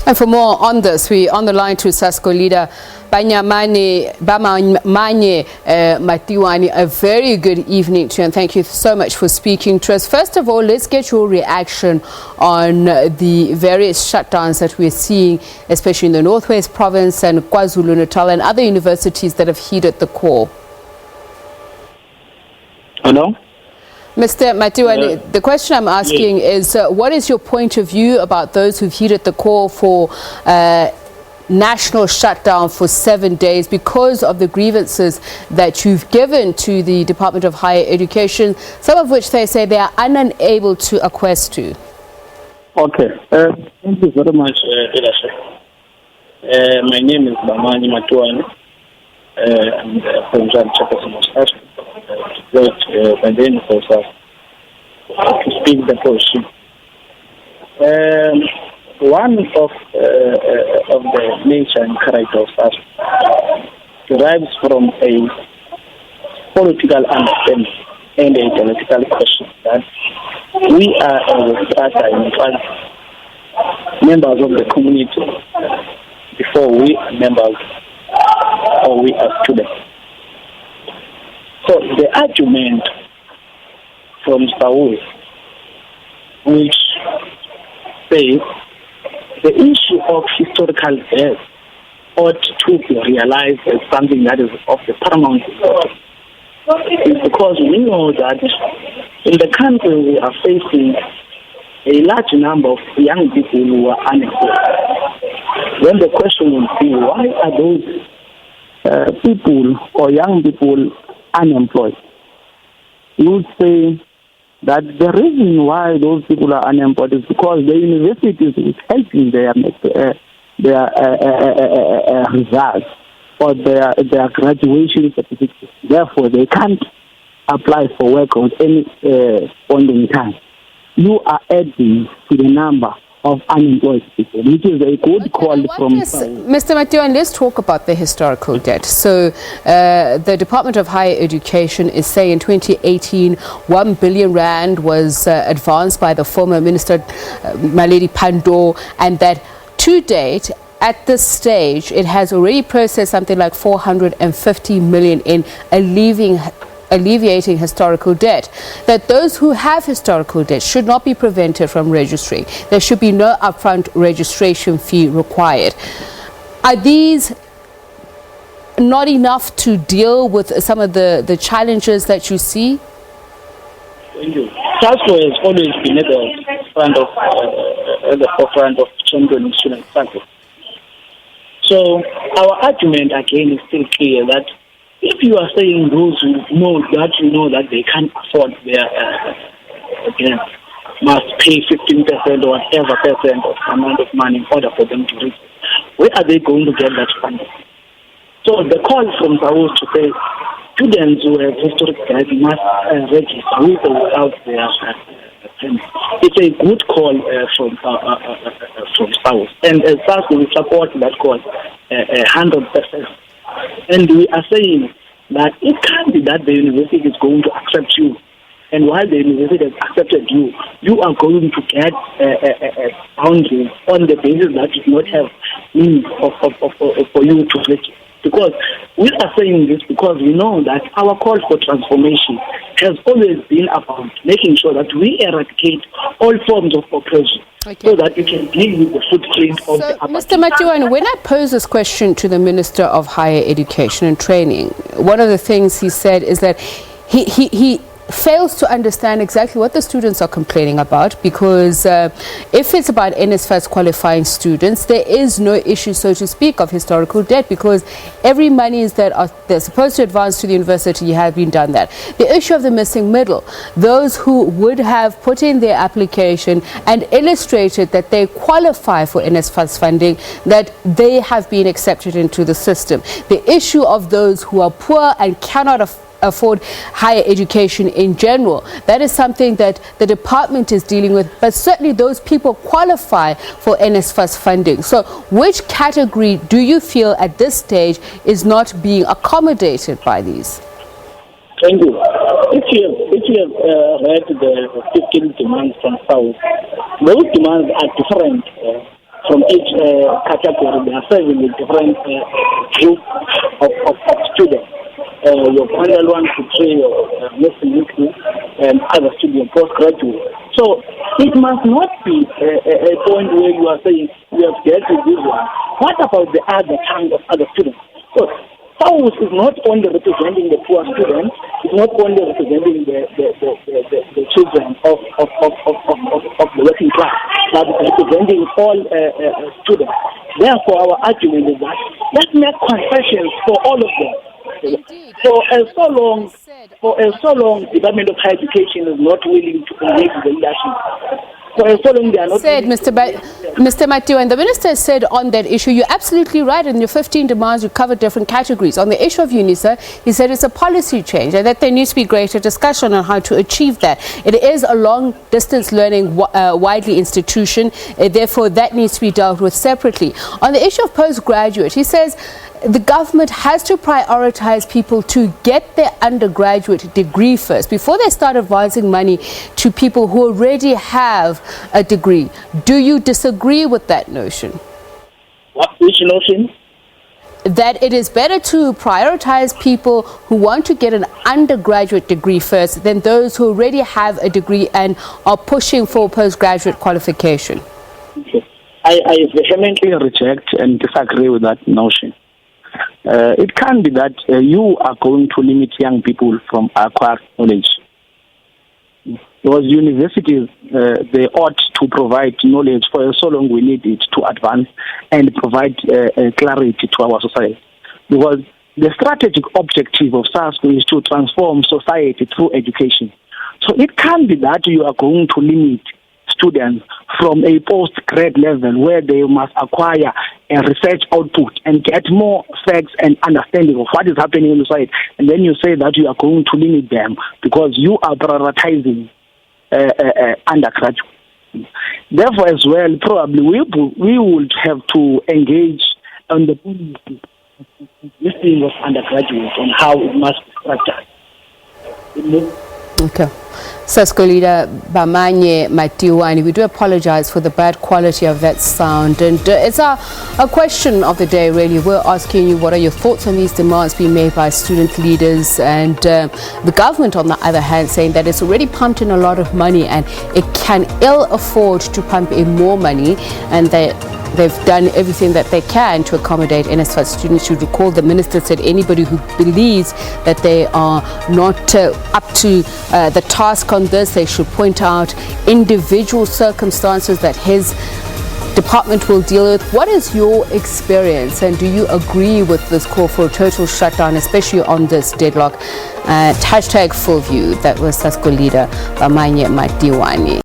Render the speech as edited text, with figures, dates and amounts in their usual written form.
And for more on this, we're on the line to SASCO Leader Bamanye Matiwane. A very good evening to you, and thank you so much for speaking to us. First of all, let's get your reaction on the various shutdowns that we're seeing, especially in the North West Province and KwaZulu-Natal and other universities that have heeded the call. Hello? Mr. Matiwane, the question I'm asking is, what is your point of view about those who've heeded the call for national shutdown for 7 days because of the grievances that you've given to the Department of Higher Education, some of which they say they are unable to acquiesce to? Okay. Thank you very much, leadership. My name is Bamanye Matiwane. I'm from Chairperson of SASCO. By the end of to speak the position. One of the nature and character of us derives from a political understanding and a political question that we are members of the community before we are members or we are students. So the argument from Saul, which says the issue of historical death ought to be realized as something that is of the paramount importance, is because we know that in the country we are facing a large number of young people who are unemployed. Then the question will be, why are those people or young people unemployed? You would say that the reason why those people are unemployed is because the universities is helping their results or their graduation certificates. Therefore, they can't apply for work at any point in time. You are adding to the number of unemployed people, which is a good call from... Mr. Matiwane, let's talk about the historical debt. So the Department of Higher Education is saying in 2018, 1 billion rand was advanced by the former Minister, Maledi Pandor, and that to date, at this stage, it has already processed something like 450 million in alleviating historical debt, that those who have historical debt should not be prevented from registering. There should be no upfront registration fee required. Are these not enough to deal with some of the challenges that you see? Thank you. SASCO has always been at the forefront of championing student success. So our argument again is still clear that if you are saying those who know that they can't afford their must pay 15% or whatever percent of amount of money in order for them to reach, where are they going to get that funding? So the call from Saul to say students who have historic debt must register with or without their payment. It's a good call from Saul, and SASCO will support that call 100%. And we are saying that it can't be that the university is going to accept you. And while the university has accepted you, you are going to get boundaries on the basis that you do not have means for you to reach. Because we are saying this because we know that our call for transformation has always been about making sure that we eradicate all forms of oppression. Okay. So that you can deal with the footprint of the apartheid. Mr. Matiwane, when I pose this question to the Minister of Higher Education and Training, one of the things he said is that he fails to understand exactly what the students are complaining about, because if it's about NSFAS qualifying students, there is no issue, so to speak, of historical debt, because every monies that they're supposed to advance to the university have been done that. The issue of the missing middle, those who would have put in their application and illustrated that they qualify for NSFAS funding, that they have been accepted into the system. The issue of those who are poor and cannot afford higher education in general, that is something that the department is dealing with, but certainly those people qualify for NSFAS funding. So which category do you feel at this stage is not being accommodated by these? Thank you. If you have read the 15 demands from South, those demands are different from each category. They are serving a different group of students. Your final 1 to 3, or nursing and other students, postgraduate. So it must not be a point where you are saying we have dealt with this one. What about the other kind of other students? So SAWUS is not only representing the poor students, it's not only representing the children of the working class, but it's representing all students. Therefore, our argument is that let's make concessions for all of them. Indeed. For so long, the Department of Higher Education is not willing to engage the leadership. For so long, they are not. Said Mr. Matiwane, the minister said on that issue, you're absolutely right. In your 15 demands, you covered different categories. On the issue of UNISA, he said it's a policy change and that there needs to be greater discussion on how to achieve that. It is a long-distance learning widely institution, therefore that needs to be dealt with separately. On the issue of postgraduate, he says the government has to prioritize people to get their undergraduate degree first before they start advancing money to people who already have a degree. Do you disagree with that notion? Which notion? That it is better to prioritize people who want to get an undergraduate degree first than those who already have a degree and are pushing for postgraduate qualification. Okay. I vehemently reject and disagree with that notion. It can't be that you are going to limit young people from acquiring knowledge. Because universities, they ought to provide knowledge for so long we need it to advance and provide clarity to our society. Because the strategic objective of SASCO is to transform society through education. So it can't be that you are going to limit students from a post-grad level where they must acquire a research output and get more facts and understanding of what is happening in the society. And then you say that you are going to limit them because you are prioritizing undergraduate. Therefore, as well, probably we would have to engage on the listing of undergraduates and how it must be structured. Okay. SASCO Leader Bamanye Matiwane, we do apologize for the bad quality of that sound, and it's a question of the day really. We're asking you what are your thoughts on these demands being made by student leaders, and the government on the other hand saying that it's already pumped in a lot of money and it can ill afford to pump in more money, and they've done everything that they can to accommodate NSFAS students. You recall the minister said anybody who believes that they are not up to the task on this, they should point out individual circumstances that his department will deal with. What is your experience, and do you agree with this call for a total shutdown, especially on this deadlock? #FullView. That was SASCO Leader Bamanye Matiwane.